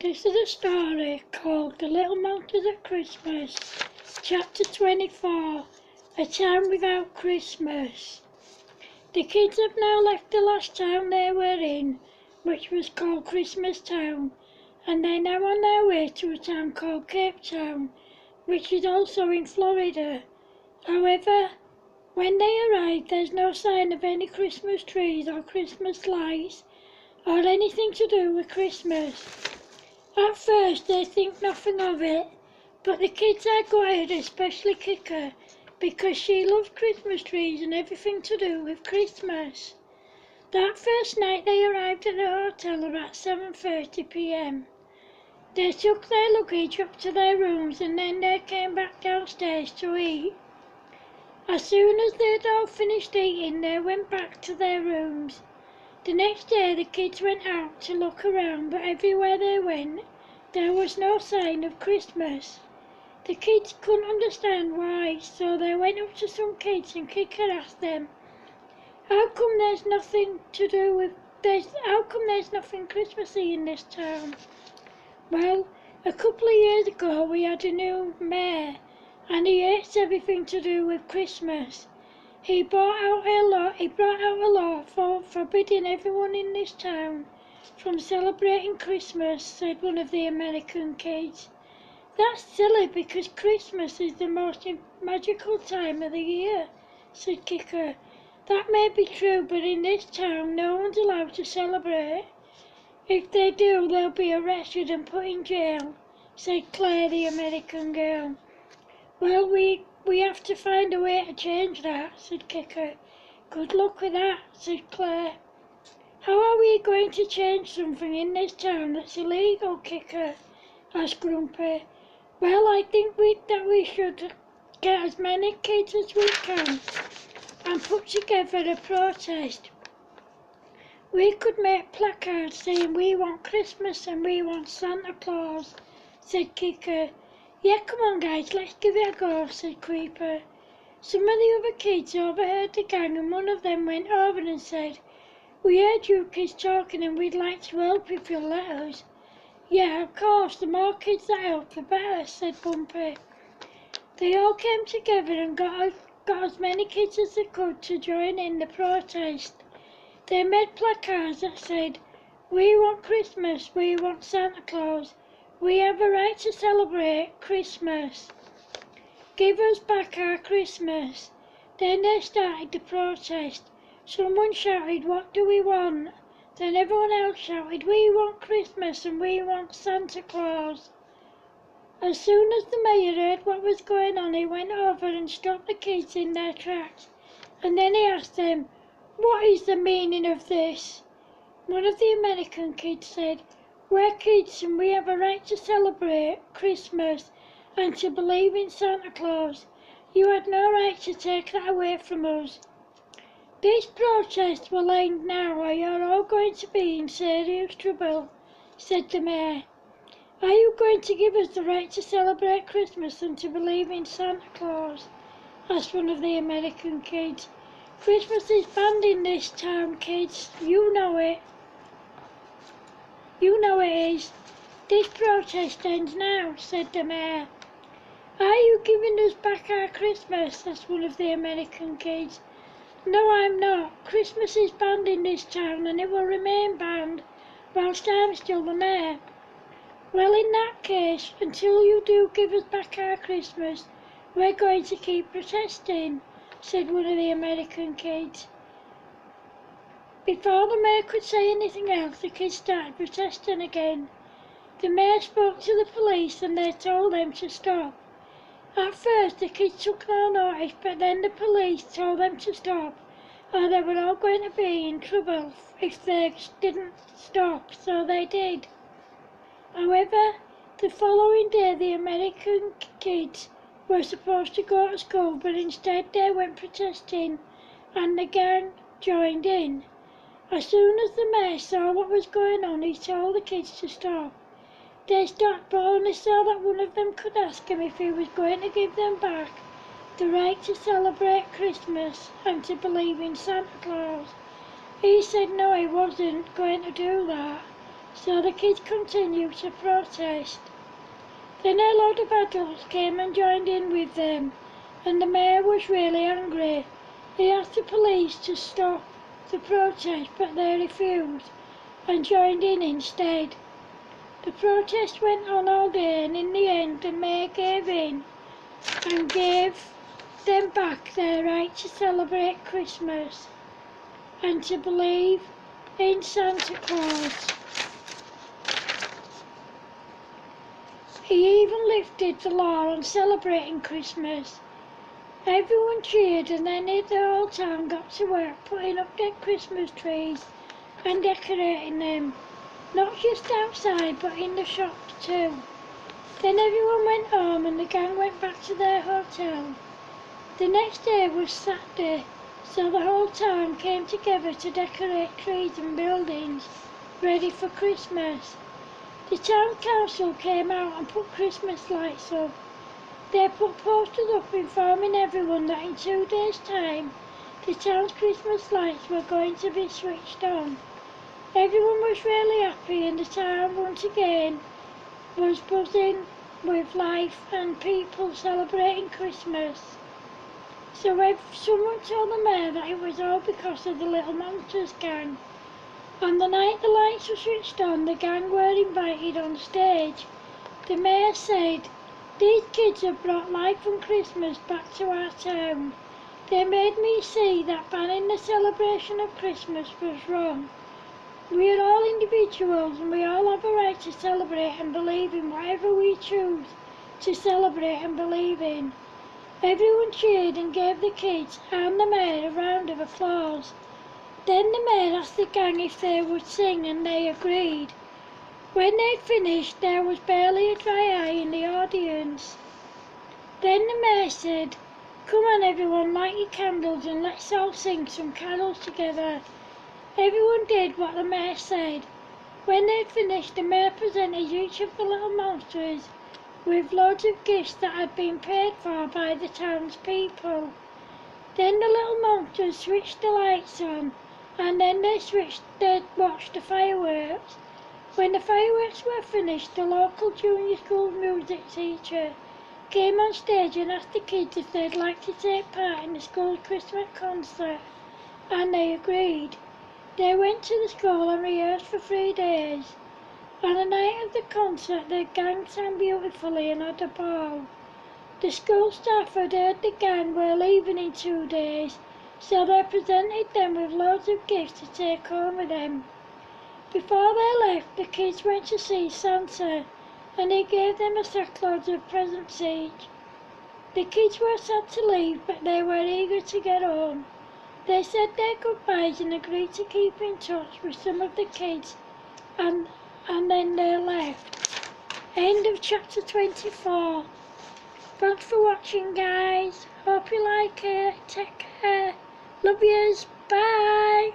This is a story called The Little Monsters at Christmas, Chapter 24, A Town Without Christmas. The kids have now left the last town they were in, which was called Christmas Town, and they're now on their way to a town called Cape Town, which is also in Florida. However, when they arrive, there's no sign of any Christmas trees or Christmas lights or anything to do with Christmas. At first they think nothing of it, but the kids are glad, especially Kika, because she loves Christmas trees and everything to do with Christmas. That first night they arrived at the hotel about 7:30 p.m. They took their luggage up to their rooms and then they came back downstairs to eat. As soon as they'd all finished eating, they went back to their rooms. The next day the kids went out to look around, but everywhere they went, there was no sign of Christmas. The kids couldn't understand why, so they went up to some kids and Kika asked them, how come there's nothing Christmassy in this town? Well, a couple of years ago we had a new mayor, and he hates everything to do with Christmas. He brought out a law for forbidding everyone in this town from celebrating Christmas, said one of the American kids. That's silly because Christmas is the most magical time of the year, said Kika. That may be true, but in this town no one's allowed to celebrate. If they do, they'll be arrested and put in jail, said Claire, the American girl. Well, we have to find a way to change that, said Kika. Good luck with that, said Claire. How are we going to change something in this town that's illegal, Kika? Asked Grumpy. Well, I think that we should get as many kids as we can and put together a protest. We could make placards saying we want Christmas and we want Santa Claus, said Kika. Yeah, come on guys, let's give it a go, said Creeper. Some of the other kids overheard the gang and one of them went over and said, we heard you kids talking and we'd like to help if you'll let us. Yeah, of course, the more kids that help the better, said Bumpy. They all came together and got as many kids as they could to join in the protest. They made placards that said, we want Christmas, we want Santa Claus, we have a right to celebrate Christmas. Give us back our Christmas. Then they started the protest. Someone shouted, what do we want? Then everyone else shouted, we want Christmas and we want Santa Claus. As soon as the mayor heard what was going on, he went over and stopped the kids in their tracks. And then he asked them, what is the meaning of this? One of the American kids said, we're kids and we have a right to celebrate Christmas and to believe in Santa Claus. You had no right to take that away from us. These protests will end now or you're all going to be in serious trouble, said the mayor. Are you going to give us the right to celebrate Christmas and to believe in Santa Claus? Asked one of the American kids. Christmas is banned in this town, kids. You know it. You know it is. This protest ends now, said the mayor. Are you giving us back our Christmas? Asked one of the American kids. No, I'm not. Christmas is banned in this town and it will remain banned whilst I'm still the mayor. Well, in that case, until you do give us back our Christmas, we're going to keep protesting, said one of the American kids. Before the mayor could say anything else, the kids started protesting again. The mayor spoke to the police and they told them to stop. At first the kids took no notice, but then the police told them to stop, or they were all going to be in trouble if they didn't stop, so they did. However, the following day the American kids were supposed to go to school, but instead they went protesting and the gang joined in. As soon as the mayor saw what was going on, he told the kids to stop. They stopped, but only so that one of them could ask him if he was going to give them back the right to celebrate Christmas and to believe in Santa Claus. He said no, he wasn't going to do that, so the kids continued to protest. Then a lot of adults came and joined in with them, and the mayor was really angry. He asked the police to stop the protest, but they refused and joined in instead. The protest went on all day, and in the end the mayor gave in and gave them back their right to celebrate Christmas and to believe in Santa Claus. He even lifted the law on celebrating Christmas. Everyone cheered, and then the whole town got to work putting up their Christmas trees and decorating them, not just outside but in the shops too. Then everyone went home and the gang went back to their hotel. The next day was Saturday, so the whole town came together to decorate trees and buildings ready for Christmas. The town council came out and put Christmas lights up. They put posters up informing everyone that in 2 days' time the town's Christmas lights were going to be switched on. Everyone was really happy, and the town once again was buzzing with life and people celebrating Christmas. So someone told the mayor that it was all because of the Little Monsters gang. On the night the lights were switched on, the gang were invited on stage. The mayor said, "These kids have brought life and Christmas back to our town. They made me see that banning the celebration of Christmas was wrong. We are all individuals and we all have a right to celebrate and believe in whatever we choose to celebrate and believe in." Everyone cheered and gave the kids and the mayor a round of applause. Then the mayor asked the gang if they would sing, and they agreed. When they'd finished, there was barely a dry eye in the audience. Then the mayor said, "Come on everyone, light your candles and let's all sing some carols together." Everyone did what the mayor said. When they'd finished, the mayor presented each of the little monsters with loads of gifts that had been paid for by the townspeople. Then the little monsters switched the lights on, and then they'd watch the fireworks. When the fireworks were finished, the local junior school music teacher came on stage and asked the kids if they'd like to take part in the school's Christmas concert, and they agreed. They went to the school and rehearsed for 3 days. On the night of the concert, the gang sang beautifully and had a ball. The school staff had heard the gang were leaving in 2 days, so they presented them with loads of gifts to take home with them. Before they left, the kids went to see Santa, and he gave them a sackload of presents each. The kids were sad to leave, but they were eager to get home. They said their goodbyes and agreed to keep in touch with some of the kids, and then they left. End of chapter 24. Thanks for watching, guys. Hope you like it. Take care. Love yous. Bye.